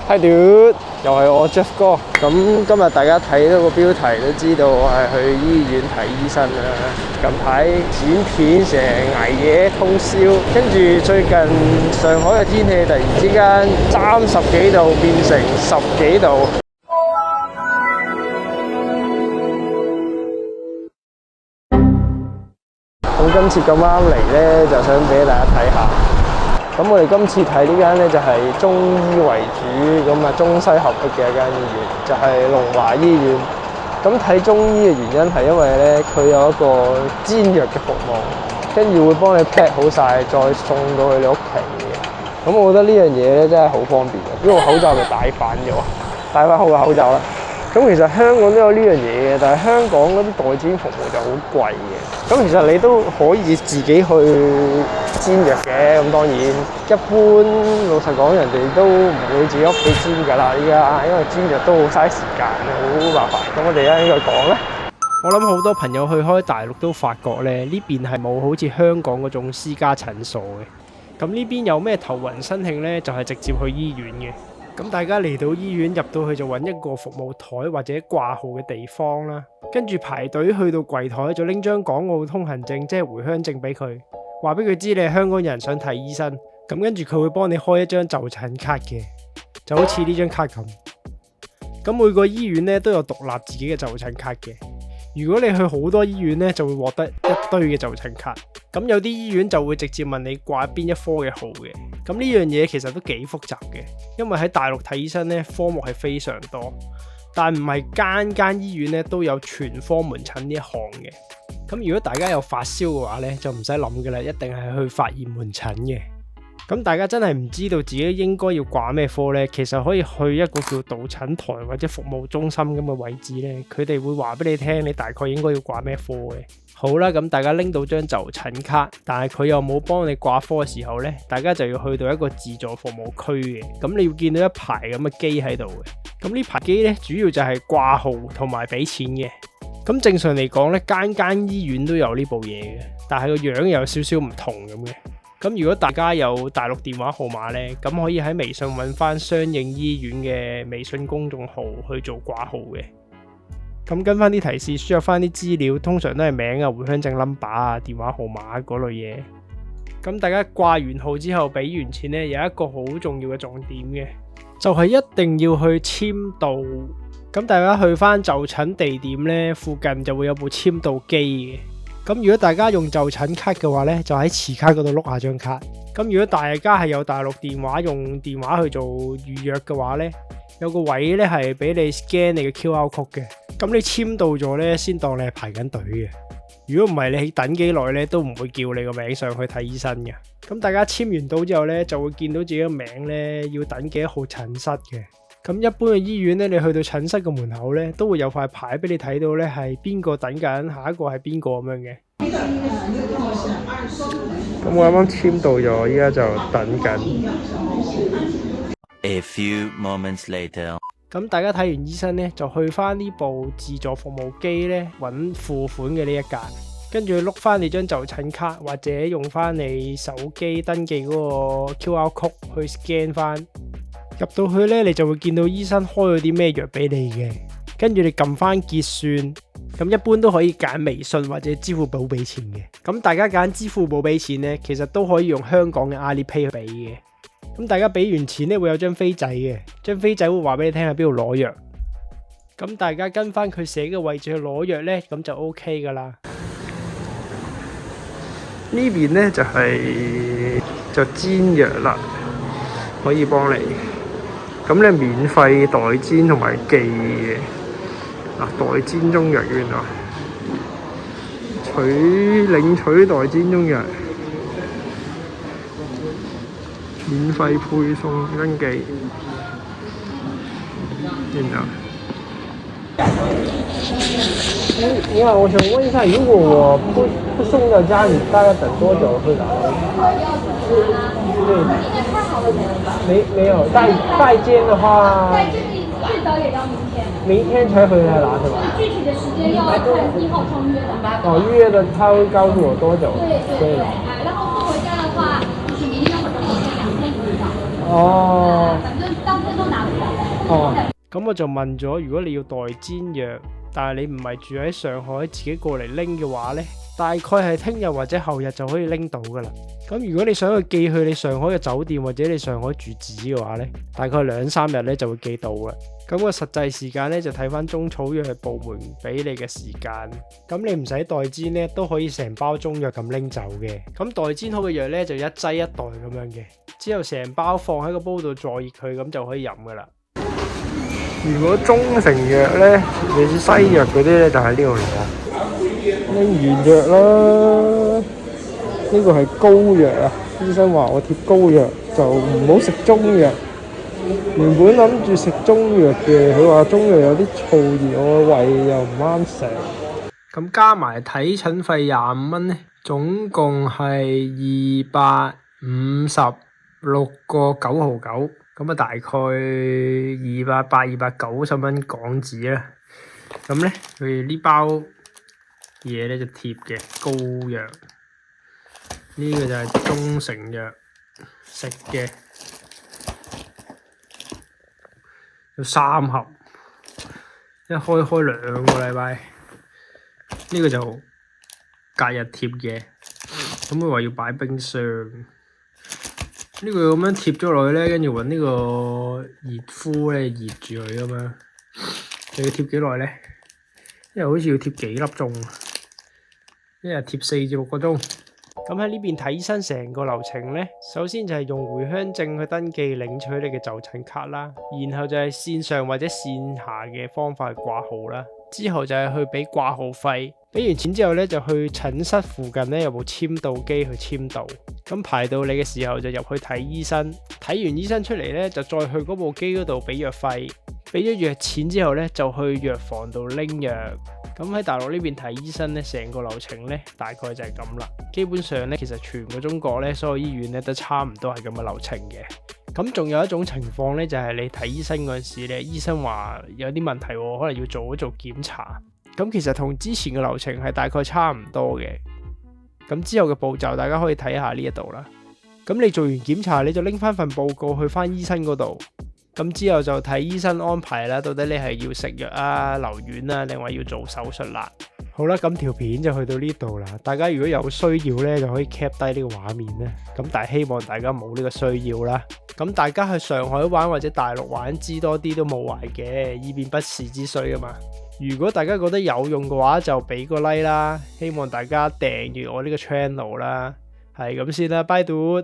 Hi dude，又係我 Jeff 哥。咁今日大家睇到個標題都知道我係去醫院睇醫生啦。近排剪片成日捱夜通宵，跟住最近上海嘅天氣突然之間30幾度變成10幾度。咁今次咁啱嚟咧，就想俾大家睇下。咁我哋今次睇呢間咧就係中醫為主，咁啊中西合璧嘅一間醫院，就係龍華醫院。咁睇中醫嘅原因係因為咧佢有一個煎藥嘅服務，跟住會幫你 pack 好晒，再送到去你屋企嘅。咁我覺得呢樣嘢咧真係好方便嘅，因為口罩咪戴反咗，戴翻好個口罩啦。咁其實香港都有呢樣嘢嘅，但係香港嗰啲代煎服務就好貴嘅。咁其實你都可以自己去煎藥嘅，咁當然一般老實講，人哋都唔會自己屋企煎㗎啦。依家因為煎藥都好嘥時間，好麻煩。咁我哋而家應該講咧，我諗好多朋友去開大陸都發覺咧，呢邊係冇好似香港嗰種私家診所嘅。咁呢邊有咩頭暈身㷫咧，就係直接去醫院嘅。咁大家嚟到醫院入到去就揾一個服務台或者掛號嘅地方啦，跟住排隊去到櫃台就拎張港澳通行證，即係回鄉證俾佢，話俾佢知你係香港人想睇醫生，咁跟住佢會幫你開一張就診卡嘅，就好似呢張卡咁。咁每個醫院咧都有獨立自己嘅就診卡嘅。如果你去好多醫院咧，就會獲得一堆嘅就診卡。咁有啲醫院就會直接問你掛邊一科嘅號嘅。咁呢樣嘢其實都幾複雜嘅，因為喺大陸睇醫生咧科目係非常多，但唔係間間醫院咧都有全科門診呢一項嘅。咁如果大家有發燒嘅話咧，就唔使諗嘅啦，一定係去發熱門診嘅。咁大家真係唔知道自己應該要掛咩科呢？其實可以去一個叫導診台或者服務中心咁嘅位置呢，佢哋會話俾你聽，你大概應該要掛咩科嘅。好啦，咁大家拎到張就診卡，但係佢又冇幫你掛科嘅時候呢，大家就要去到一個自助服務區嘅。咁你要見到一排咁嘅機喺度嘅。咁呢排機呢，主要就係掛號同埋俾錢嘅。咁正常嚟講呢，間醫院都有呢部嘢嘅，但係個樣又有少少唔同咁嘅。咁如果大家有大陸電話號碼呢，咁可以喺微信揾翻相應醫院嘅微信公眾號去做掛號嘅。咁跟翻啲提示，輸入翻啲資料，通常都係名啊、回鄉證 number 啊、電話號碼嗰類嘢。咁大家掛完號之後，俾完錢呢，有一個好重要嘅重點嘅，就係一定要去簽到。咁大家去翻就診地點呢，附近就會有部簽到機嘅。咁如果大家用就診卡嘅話呢，就喺持卡嗰度碌下張卡。咁如果大家係有大陸電話，用電話去做預約嘅話呢，有個位呢係俾你 scan 你嘅 QR code 嘅。咁你簽到咗呢，先當你係排緊隊嘅。如果唔係，你等幾耐呢，都唔會叫你個名上去睇醫生嘅。咁大家簽完到之後呢，就會見到自己嘅名呢，要等幾多號診室嘅。咁一般嘅醫院咧，你去到診室嘅門口咧，都會有塊牌俾你睇到咧，係邊個等緊，下一個係邊個咁樣嘅。咁我啱啱簽到咗，依家就等緊。A few moments later， 咁大家睇完醫生咧，就去翻呢部自助服務機咧，揾付款嘅呢一格，跟住碌翻你張就診卡，或者用翻你手機登記嗰個 QR code 去 scan 翻。入到去咧，你就會見到醫生開咗啲咩藥俾你嘅，跟住你撳翻結算，咁一般都可以揀微信或者支付寶俾錢嘅。咁大家揀支付寶俾錢咧，其實都可以用香港嘅 Alipay 去俾嘅。咁大家俾完錢咧，會有張飛仔嘅，張飛仔會話俾你聽喺邊度攞藥。咁大家跟翻佢寫嘅位置去攞藥咧，咁就 OK 噶啦。呢邊咧就煎藥啦，可以幫你。咁咧免費代煎同埋寄嘅。代煎中藥原來領取代煎中藥，免費配送登記。你好，我想問一下，如果我不送到家，你大概等多久會來？沒有代煎的話，最早也要明天。明天才回來拿是吧？具體的時間要看1號窗約的。預約的他會告訴我多久？對。然後送回家的話，就是明天或者後天2天以上。哦。反正當天都拿不到。咁我就問咗，如果你要代煎藥，但係你唔係住喺上海，自己過嚟拎嘅話呢，大概係聽日或者後日就可以拎到噶啦。咁如果你想去寄去你上海嘅酒店或者你上海住址嘅話呢，大概2-3日呢就會寄到啦。咁個實際時間呢，就睇翻中草藥部門俾你嘅時間。咁你唔使代煎呢，都可以成包中藥咁拎走嘅。咁代煎好嘅藥呢，就一劑一袋咁樣嘅，之後成包放喺個煲度助熱佢，咁就可以飲噶啦。如果中成藥呢，你知西藥嗰啲呢，就喺呢度嚟啦。拎完藥啦，呢個係膏藥啊。醫生話我貼膏藥就唔好食中藥。原本諗住食中藥嘅，佢話中藥有啲燥熱，我個胃又唔啱食。咁加埋睇診費25蚊呢，總共係256個9毫9，咁啊大概290蚊港紙啦。咁呢，佢呢包嘢呢就貼嘅膏藥，呢個就係中成藥食嘅。有3盒，一開2個禮拜，呢個就隔日貼嘅，咁佢話要擺冰箱，呢個咁樣貼咗落去咧，跟住揾呢個熱敷咧熱住佢咁樣，你要貼幾耐咧？因為好似要貼幾粒鐘，一日貼4至6個鐘。咁喺呢邊睇醫生成個流程呢，首先就係用回鄉證去登記領取你嘅就診卡啦，然後就係線上或者線下嘅方法去掛號啦，之後就係去俾掛號費，俾完錢之後呢，就去診室附近呢有部簽到機去簽到，咁排到你嘅時候就入去睇醫生，睇完醫生出嚟呢，就再去嗰部機嗰度俾藥費，俾咗藥錢之後呢，就去藥房度拎藥。咁喺大陸呢邊睇醫生呢，成個流程呢，大概就係咁啦。基本上呢，其實全個中國呢，所有醫院呢都差唔多係咁嘅流程嘅。咁仲有一種情況呢，就係你睇醫生嗰陣時呢，醫生話有啲問題喎，可能要做一做檢查。咁其實同之前嘅流程係大概差唔多嘅。咁之後嘅步驟大家可以睇下呢一度啦。咁你做完檢查，你就拎翻份報告去翻醫生嗰度。咁之後就睇醫生安排啦，到底你係要食藥啊、留院啊，定話要做手術啦。好啦，咁條片就去到呢度啦。大家如果有需要呢，就可以 cap 低呢個畫面咧。咁但係希望大家冇呢個需要啦。咁大家去上海玩或者大陸玩知多啲都冇壞嘅，以便不時之需啊嘛。如果大家覺得有用嘅話，就俾個 like 啦。希望大家訂閱我呢個 channel 啦。係咁先啦，拜讀。